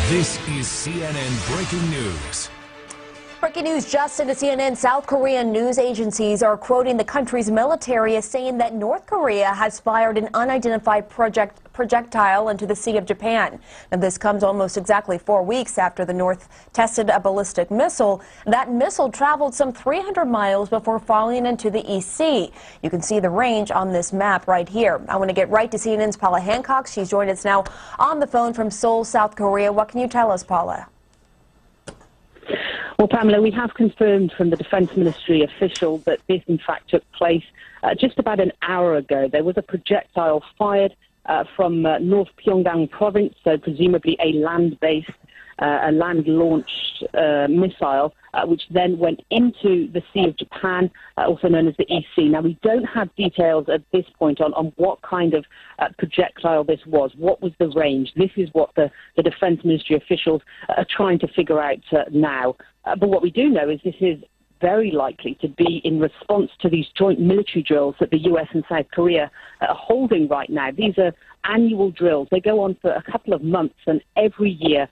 This is CNN Breaking News. Breaking news just into CNN. South Korean news agencies are quoting the country's military as saying that North Korea has fired an unidentified projectile into the Sea of Japan. And this comes almost exactly 4 weeks after the North tested a ballistic missile. That missile traveled some 300 miles before falling into the East Sea. You can see the range on this map right here. I want to get right to CNN's Paula Hancock. She's joined us now on the phone from Seoul, South Korea. What can you tell us, Paula? Well, Pamela, we have confirmed from the Defense Ministry official that this, in fact, took place just about an hour ago. There was a projectile fired from North Pyongyang province, so presumably a land-based, a land-launched missile, which then went into the Sea of Japan, also known as the East Sea. Now, we don't have details at this point on what kind of projectile this was. What was the range? This is what the Defense Ministry officials are trying to figure out now. But what we do know is this is very likely to be in response to these joint military drills that the U.S. and South Korea are holding right now. These are annual drills. They go on for a couple of months, and every year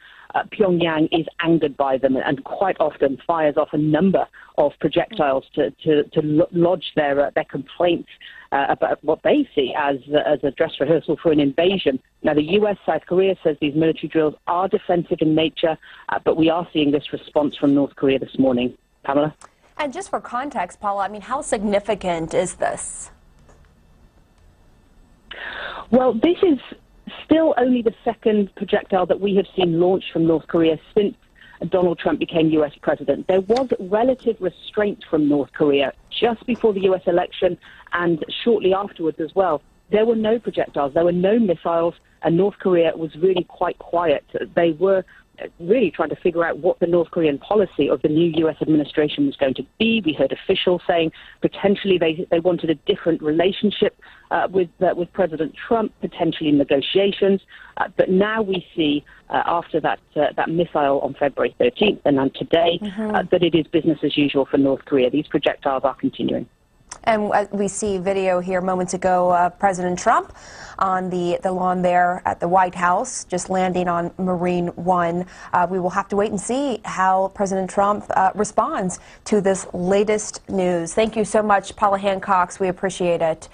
Pyongyang is angered by them and quite often fires off a number of projectiles to lodge their complaints about what they see as a dress rehearsal for an invasion. Now, the U.S., South Korea says these military drills are defensive in nature, but we are seeing this response from North Korea this morning. Pamela? And just for context, Paula, I mean, how significant is this? Well, this is still only the second projectile that we have seen launched from North Korea since Donald Trump became U.S. president. There was relative restraint from North Korea just before the U.S. election and shortly afterwards as well. There were no projectiles, there were no missiles, and North Korea was really quite quiet. They were really trying to figure out what the North Korean policy of the new U.S. administration was going to be. We heard officials saying potentially they wanted a different relationship with President Trump, potentially negotiations. But now we see, after that missile on February 13th and then today, that it is business as usual for North Korea. These projectiles are continuing. And we see video here moments ago of President Trump on the lawn there at the White House, just landing on Marine One. We will have to wait and see how President Trump responds to this latest news. Thank you so much, Paula Hancock. We appreciate it.